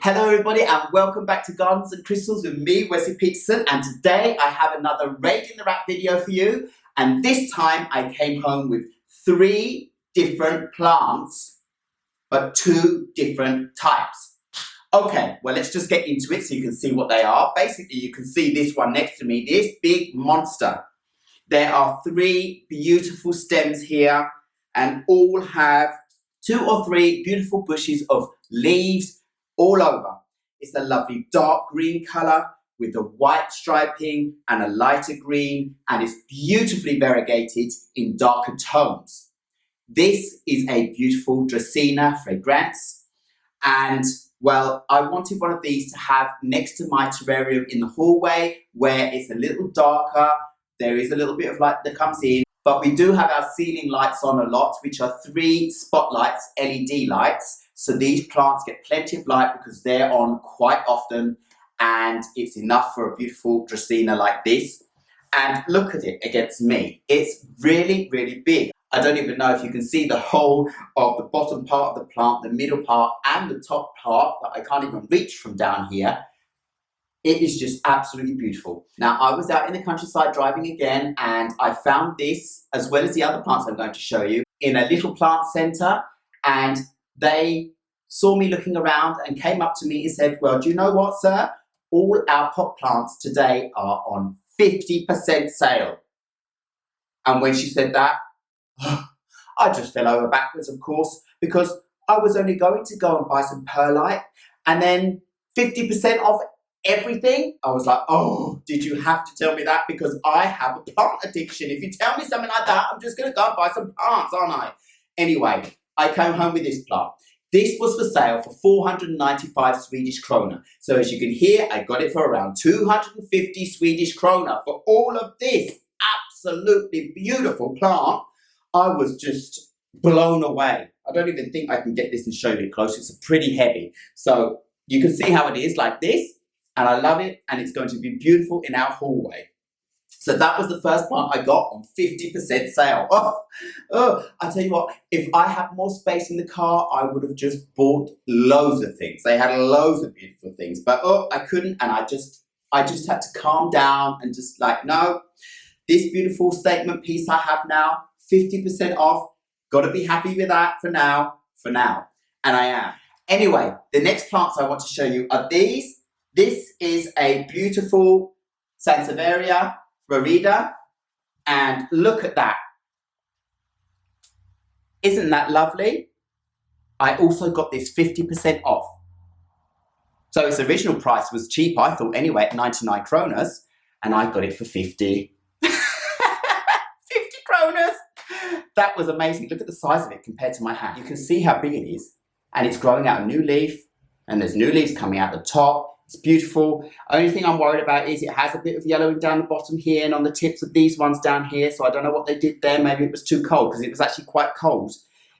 Hello everybody and welcome back to Gardens and Crystals with me, Wesley, and today I have another Raid in the Wrap video for you, and this time I came home with 3 different plants but 2 different types. Okay, well let's just get into it so you can see what they are. Basically you can see this one next to me, this big monster. There are 3 beautiful stems here and all have 2 or 3 beautiful bushes of leaves all over. It's a lovely dark green colour with a white striping and a lighter green, and it's beautifully variegated in darker tones. This is a beautiful Dracaena Fragrans, and well, I wanted one of these to have next to my terrarium in the hallway where it's a little darker. There is a little bit of light that comes in, but we do have our ceiling lights on a lot, which are 3 spotlights, LED lights. So these plants get plenty of light because they're on quite often, and it's enough for a beautiful Dracaena like this. And look at it against me. It's really, really big. I don't even know if you can see the whole of the bottom part of the plant, the middle part and the top part that I can't even reach from down here. It is just absolutely beautiful. Now, I was out in the countryside driving again, and I found this, as well as the other plants I'm going to show you, in a little plant centre, and they saw me looking around and came up to me and said, well, do you know what, sir? All our pot plants today are on 50% sale. And when she said that, I just fell over backwards, of course, because I was only going to go and buy some perlite, and then 50% off everything. I was like, oh, did you have to tell me that? Because I have a plant addiction. If you tell me something like that, I'm just going to go and buy some plants, aren't I? Anyway, I came home with this plant. This was for sale for 495 Swedish krona. So as you can hear, I got it for around 250 Swedish krona for all of this absolutely beautiful plant. I was just blown away. I don't even think I can get this and show you it close. It's pretty heavy. So you can see how it is like this, and I love it, and it's going to be beautiful in our hallway. So that was the first plant I got on 50% sale. I tell you what, if I had more space in the car, I would have just bought loads of things. They had loads of beautiful things, but I couldn't, and I just had to calm down and just like, no, this beautiful statement piece I have now, 50% off, gotta be happy with that for now, and I am. Anyway, the next plants I want to show you are these. This is a beautiful Sansevieria, Rorida, and look at that. Isn't that lovely? I also got this 50% off. So its original price was cheap, I thought anyway, at 99 kronas, and I got it for 50. 50 kronas! That was amazing. Look at the size of it compared to my hand. You can see how big it is, and it's growing out a new leaf, and there's new leaves coming out the top. It's beautiful. Only thing I'm worried about is it has a bit of yellowing down the bottom here and on the tips of these ones down here. So I don't know what they did there. Maybe it was too cold, because it was actually quite cold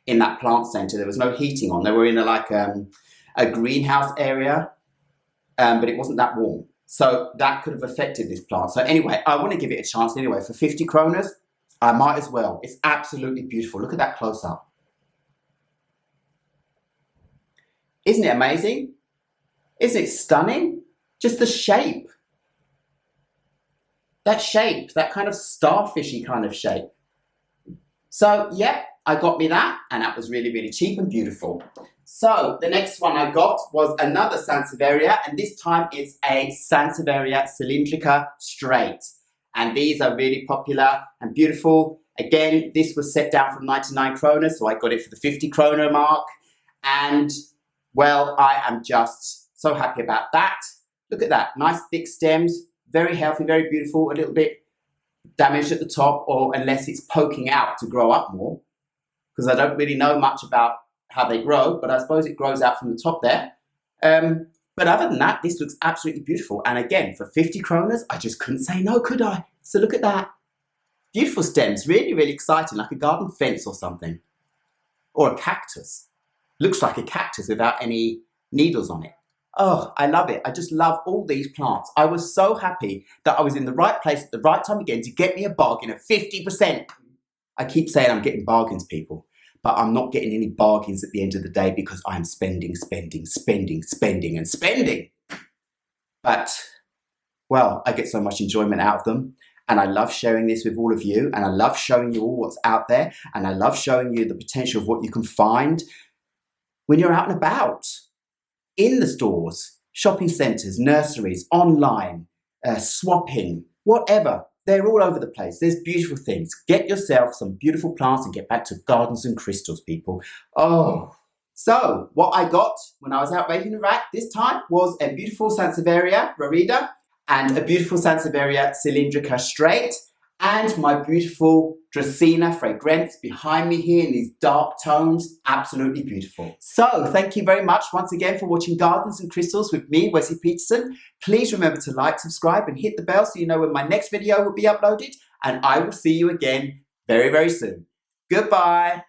in that plant centre. There was no heating on. They were in a greenhouse area, but it wasn't that warm. So that could have affected this plant. So anyway, I want to give it a chance anyway. For 50 kronas, I might as well. It's absolutely beautiful. Look at that close up. Isn't it amazing? Isn't it stunning? Just the shape. That shape, that kind of starfishy kind of shape. So, yep, I got me that, and that was really, really cheap and beautiful. So, the next one I got was another Sansevieria, and this time it's a Sansevieria Cylindrica Strait. And these are really popular and beautiful. Again, this was set down from 99 krona, so I got it for the 50 krona mark. And, well, I am just so happy about that. Look at that, nice thick stems, very healthy, very beautiful, a little bit damaged at the top, or unless it's poking out to grow up more, because I don't really know much about how they grow, but I suppose it grows out from the top there. But other than that, this looks absolutely beautiful. And again, for 50 kronas, I just couldn't say no, could I? So look at that. Beautiful stems, really, really exciting, like a garden fence or something. Or a cactus. Looks like a cactus without any needles on it. Oh, I love it. I just love all these plants. I was so happy that I was in the right place at the right time again to get me a bargain of 50%. I keep saying I'm getting bargains, people. but I'm not getting any bargains at the end of the day because I'm spending, spending, spending, spending, and spending. But, well, I get so much enjoyment out of them. And I love sharing this with all of you. And I love showing you all what's out there. And I love showing you the potential of what you can find when you're out and about. In the stores, shopping centres, nurseries, online, swapping, whatever. They're all over the place. There's beautiful things. Get yourself some beautiful plants and get back to Gardens and Crystals, people. Oh. So, what I got when I was out raiding the rack this time was a beautiful Sansevieria Rorida and a beautiful Sansevieria Cylindrica Strait and my beautiful Dracaena Fragrans behind me here in these dark tones. Absolutely beautiful. So, thank you very much once again for watching Gardens and Crystals with me, Wesley Peterson. Please remember to like, subscribe and hit the bell so you know when my next video will be uploaded. And I will see you again very, very soon. Goodbye.